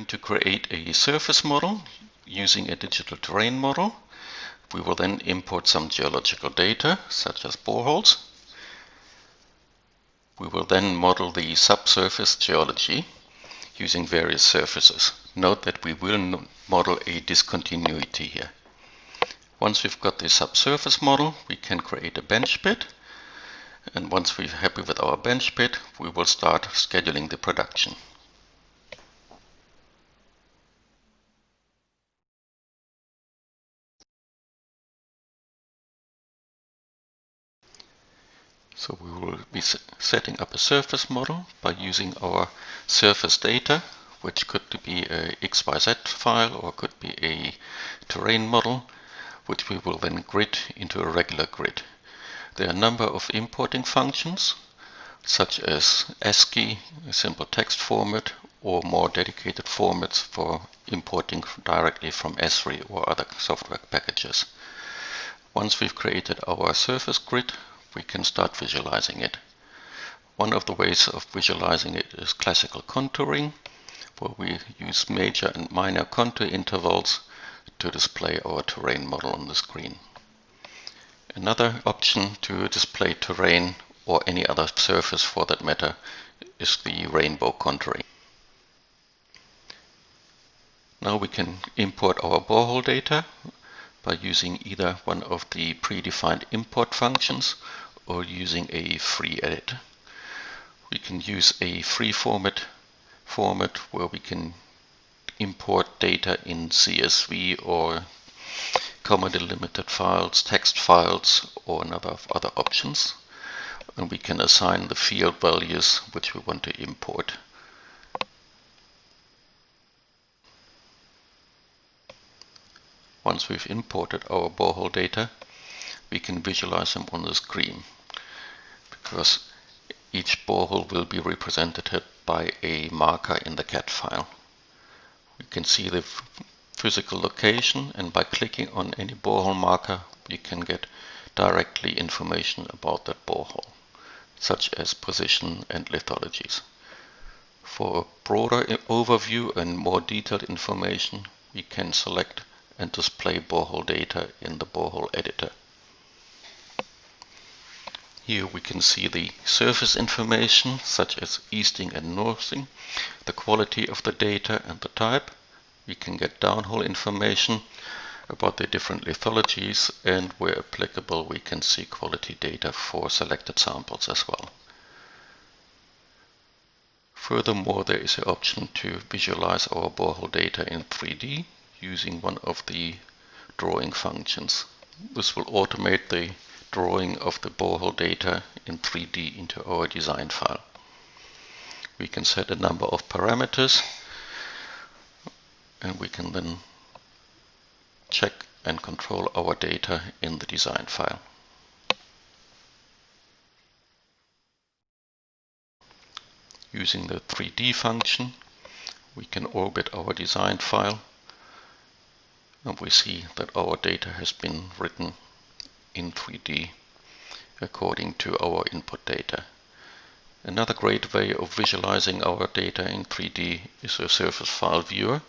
going to create a surface model using a digital terrain model. We will then import some geological data, such as boreholes. We will then model the subsurface geology using various surfaces. Note that we will model a discontinuity here. Once we've got the subsurface model, we can create a bench bit. And once we're happy with our bench bit, we will start scheduling the production. So we will be setting up a surface model by using our surface data, which could be a XYZ file or could be a terrain model, which we will then grid into a regular grid. There are a number of importing functions, such as ASCII, a simple text format, or more dedicated formats for importing directly from Esri or other software packages. Once we've created our surface grid, we can start visualizing it. One of the ways of visualizing it is classical contouring, where we use major and minor contour intervals to display our terrain model on the screen. Another option to display terrain or any other surface for that matter is the rainbow contouring. Now we can import our borehole data by using either one of the predefined import functions or using a free edit. We can use a free format where we can import data in CSV or comma delimited files, text files, or a number of other options. And we can assign the field values which we want to import. Once we've imported our borehole data, we can visualize them on the screen, because each borehole will be represented by a marker in the CAD file. We can see the physical location, and by clicking on any borehole marker, we can get directly information about that borehole, such as position and lithologies. For a broader overview and more detailed information, we can select and display borehole data in the borehole editor. Here we can see the surface information, such as easting and northing, the quality of the data and the type. We can get downhole information about the different lithologies, and where applicable we can see quality data for selected samples as well. Furthermore, there is an option to visualize our borehole data in 3D using one of the drawing functions. This will automate the drawing of the borehole data in 3D into our design file. We can set a number of parameters, and we can then check and control our data in the design file. Using the 3D function, we can orbit our design file, and we see that our data has been written in 3D according to our input data. Another great way of visualizing our data in 3D is a surface file viewer,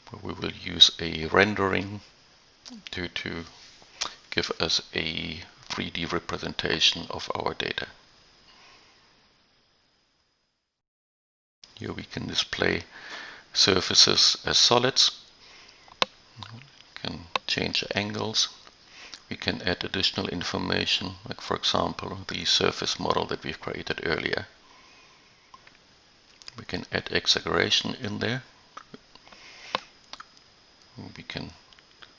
where we will use a rendering to give us a 3D representation of our data. Here we can display surfaces as solids. We can change angles. We can add additional information, like for example the surface model that we've created earlier. We can add exaggeration in there. We can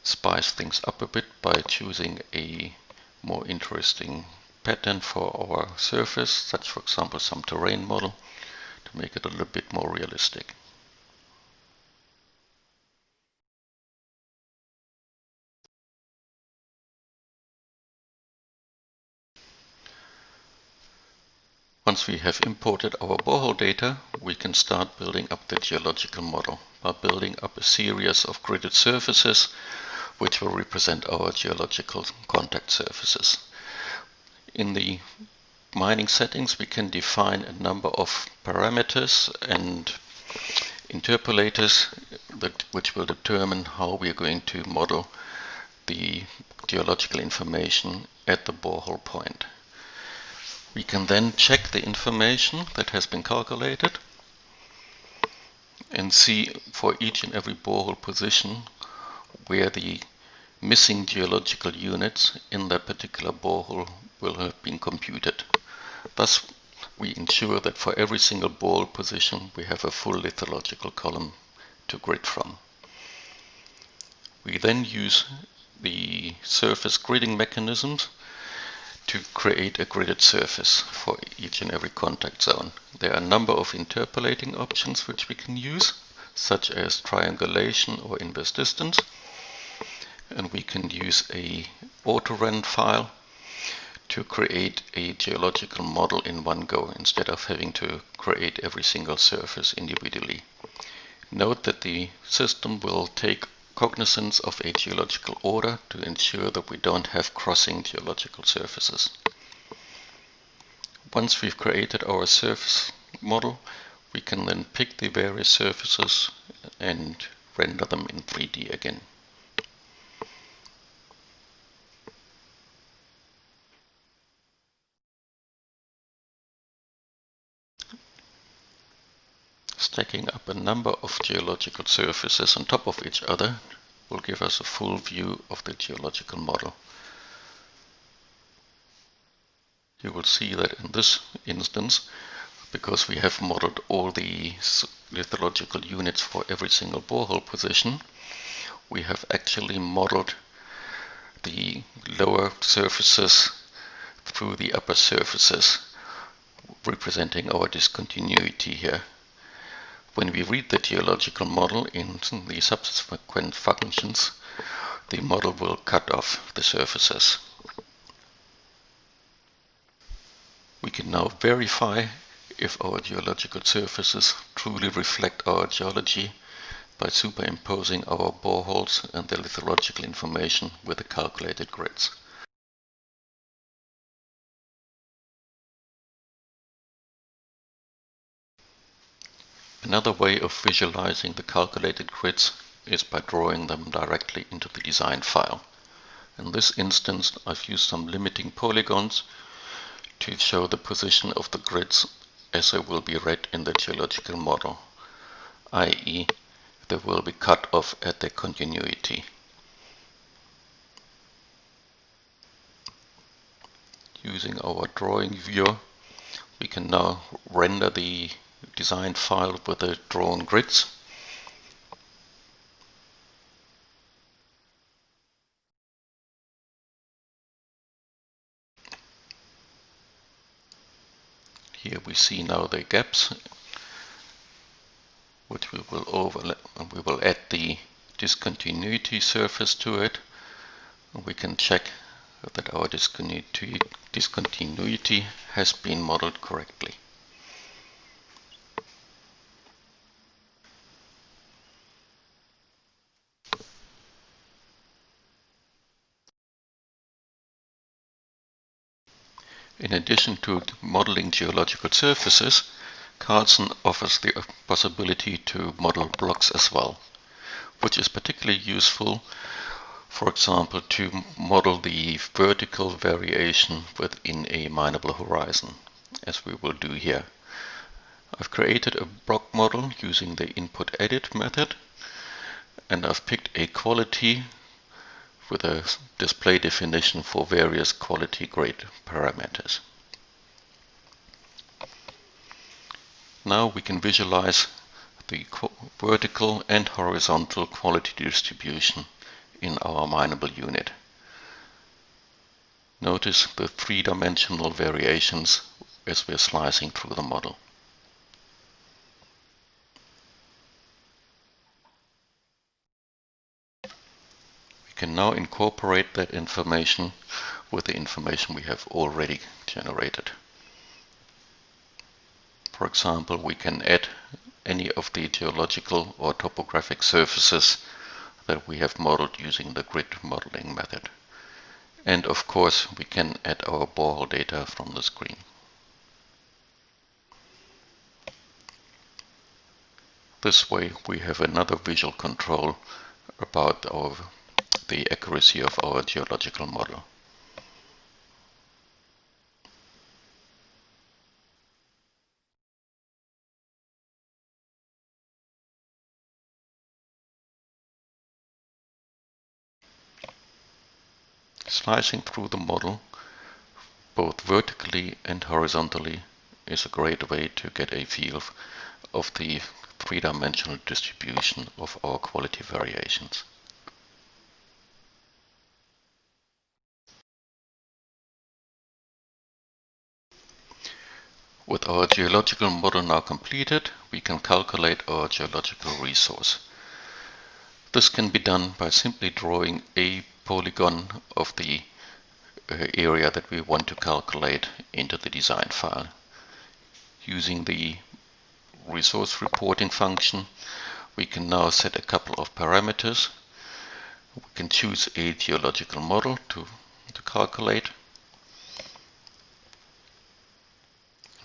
spice things up a bit by choosing a more interesting pattern for our surface, such for example some terrain model, to make it a little bit more realistic. Once we have imported our borehole data, we can start building up the geological model by building up a series of gridded surfaces which will represent our geological contact surfaces. In the mining settings, we can define a number of parameters and interpolators which will determine how we are going to model the geological information at the borehole point. We can then check the information that has been calculated and see for each and every borehole position where the missing geological units in that particular borehole will have been computed. Thus, we ensure that for every single borehole position we have a full lithological column to grid from. We then use the surface gridding mechanisms to create a gridded surface for each and every contact zone. There are a number of interpolating options which we can use, such as triangulation or inverse distance, and we can use a autorend file to create a geological model in one go instead of having to create every single surface individually. Note that the system will take cognizance of a geological order to ensure that we don't have crossing geological surfaces. Once we've created our surface model, we can then pick the various surfaces and render them in 3D again. Stacking up a number of geological surfaces on top of each other will give us a full view of the geological model. You will see that in this instance, because we have modeled all the lithological units for every single borehole position, we have actually modeled the lower surfaces through the upper surfaces, representing our discontinuity here. When we read the geological model in the subsequent functions, the model will cut off the surfaces. We can now verify if our geological surfaces truly reflect our geology by superimposing our boreholes and the lithological information with the calculated grids. Another way of visualizing the calculated grids is by drawing them directly into the design file. In this instance, I've used some limiting polygons to show the position of the grids as they will be read in the geological model, i.e. they will be cut off at their continuity. Using our drawing viewer, we can now render the design file with the drawn grids. Here we see now the gaps, which we will overlap, and we will add the discontinuity surface to it. And we can check that our discontinuity has been modeled correctly. In addition to modeling geological surfaces, Carlson offers the possibility to model blocks as well, which is particularly useful, for example, to model the vertical variation within a mineable horizon, as we will do here. I've created a block model using the input edit method, and I've picked a quality with a display definition for various quality grade parameters. Now we can visualize the vertical and horizontal quality distribution in our mineable unit. Notice the three-dimensional variations as we're slicing through the model. We can now incorporate that information with the information we have already generated. For example, we can add any of the geological or topographic surfaces that we have modeled using the grid modeling method. And of course, we can add our borehole data from the screen. This way we have another visual control about the accuracy of our geological model. Slicing through the model, both vertically and horizontally, is a great way to get a feel of the three-dimensional distribution of our quality variations. With our geological model now completed, we can calculate our geological resource. This can be done by simply drawing a polygon of the area that we want to calculate into the design file. Using the resource reporting function, we can now set a couple of parameters. We can choose a geological model to calculate.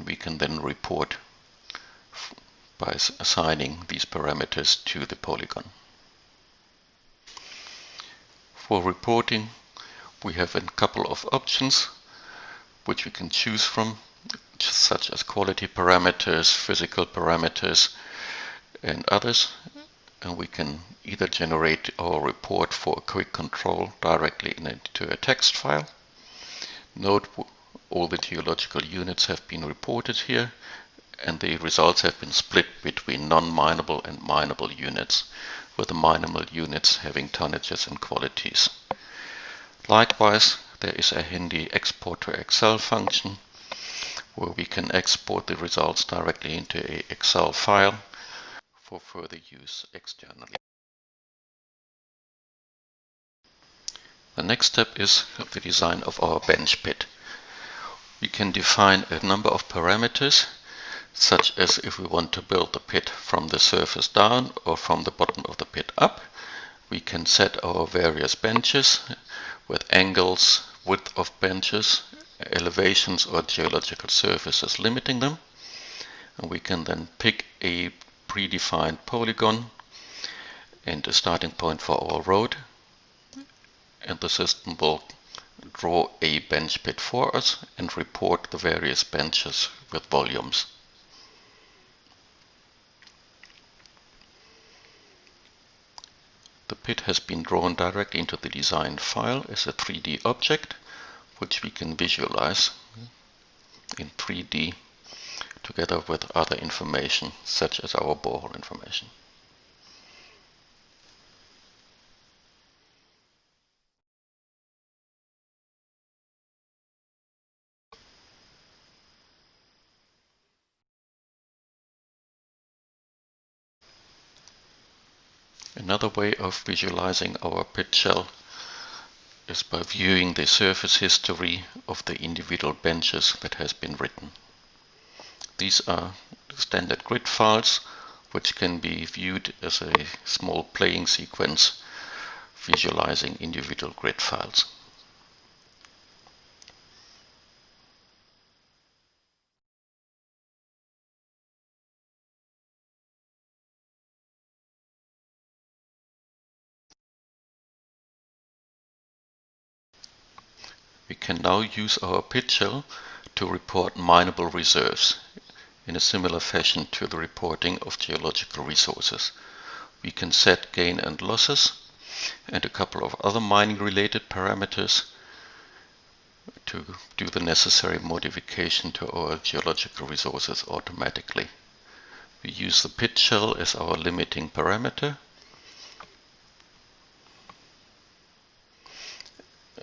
We can then report by assigning these parameters to the polygon. For reporting, we have a couple of options which we can choose from, such as quality parameters, physical parameters, and others. And we can either generate our report for a quick control directly into a text file. Note all the geological units have been reported here, and the results have been split between non-mineable and mineable units, with the mineable units having tonnages and qualities. Likewise, there is a handy export to Excel function where we can export the results directly into an Excel file for further use externally. The next step is the design of our bench pit. We can define a number of parameters, such as if we want to build the pit from the surface down or from the bottom of the pit up. We can set our various benches with angles, width of benches, elevations or geological surfaces limiting them. And we can then pick a predefined polygon and a starting point for our road, and the system will draw a bench pit for us and report the various benches with volumes. The pit has been drawn directly into the design file as a 3D object, which we can visualize in 3D together with other information such as our borehole information. Another way of visualizing our pit shell is by viewing the surface history of the individual benches that has been written. These are standard grid files which can be viewed as a small playing sequence visualizing individual grid files. We can now use our pit shell to report mineable reserves in a similar fashion to the reporting of geological resources. We can set gain and losses and a couple of other mining related parameters to do the necessary modification to our geological resources automatically. We use the pit shell as our limiting parameter,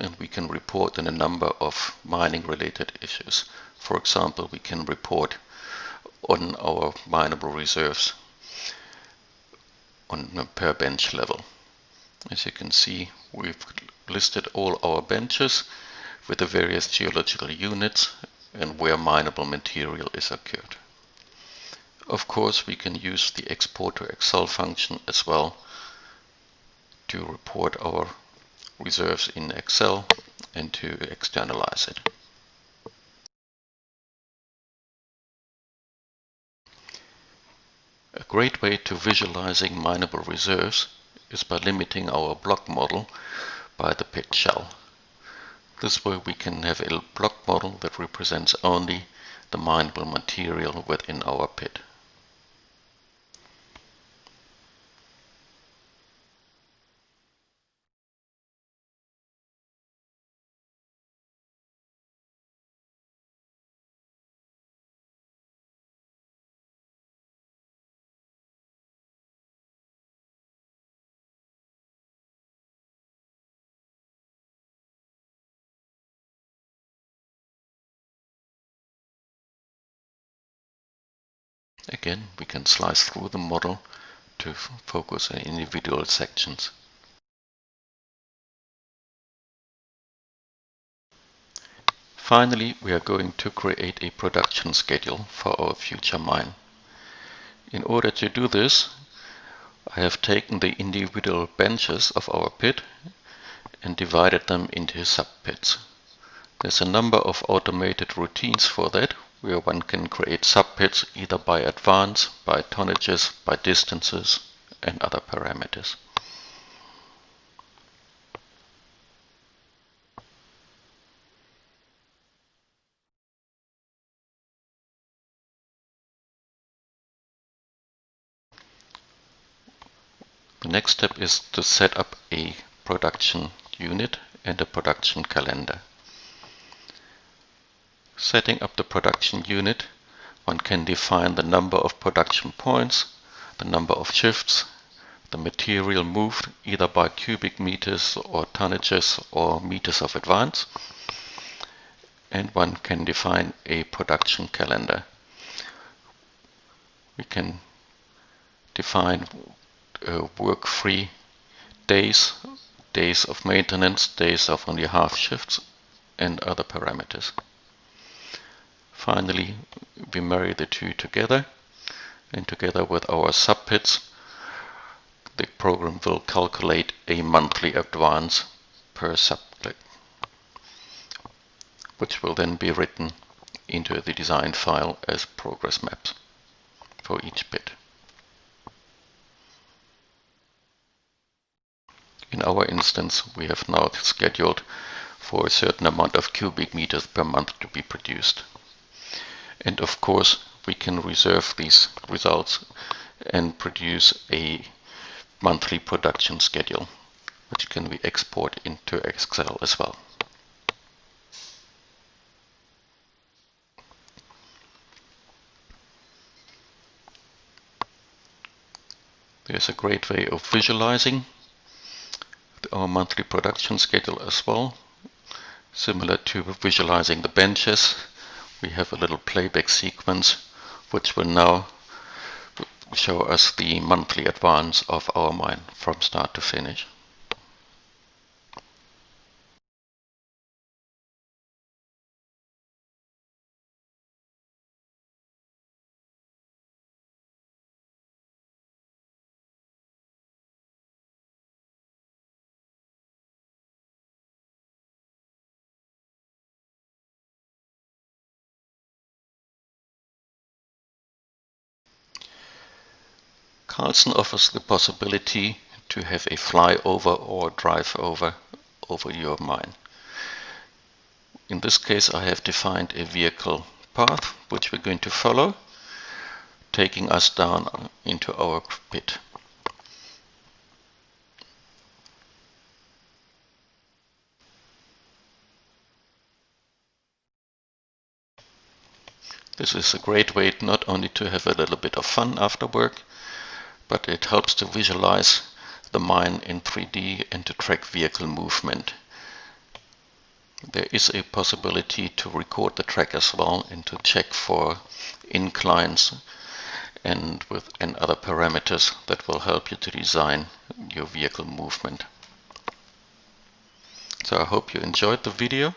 and we can report in a number of mining related issues. For example, we can report on our mineable reserves on a per bench level. As you can see, we've listed all our benches with the various geological units and where mineable material is occurred. Of course, we can use the export to Excel function as well to report our reserves in Excel and to externalize it. A great way to visualizing mineable reserves is by limiting our block model by the pit shell. This way we can have a block model that represents only the mineable material within our pit. Again, we can slice through the model to focus on individual sections. Finally, we are going to create a production schedule for our future mine. In order to do this, I have taken the individual benches of our pit and divided them into sub-pits. There's a number of automated routines for that, where one can create sub-pits either by advance, by tonnages, by distances, and other parameters. The next step is to set up a production unit and a production calendar. Setting up the production unit, one can define the number of production points, the number of shifts, the material moved either by cubic meters or tonnages or meters of advance, and one can define a production calendar. We can define work-free days, days of maintenance, days of only half shifts, and other parameters. Finally, we marry the two together, and together with our sub-pits, the program will calculate a monthly advance per sub-pit, which will then be written into the design file as progress maps for each pit. In our instance, we have now scheduled for a certain amount of cubic meters per month to be produced. And of course, we can reserve these results and produce a monthly production schedule, which can be exported into Excel as well. There's a great way of visualizing our monthly production schedule as well. Similar to visualizing the benches, we have a little playback sequence which will now show us the monthly advance of our mine from start to finish. Carlson offers the possibility to have a flyover or drive over your mine. In this case, I have defined a vehicle path which we're going to follow, taking us down into our pit. This is a great way not only to have a little bit of fun after work, but it helps to visualize the mine in 3D and to track vehicle movement. There is a possibility to record the track as well and to check for inclines and other parameters that will help you to design your vehicle movement. So I hope you enjoyed the video.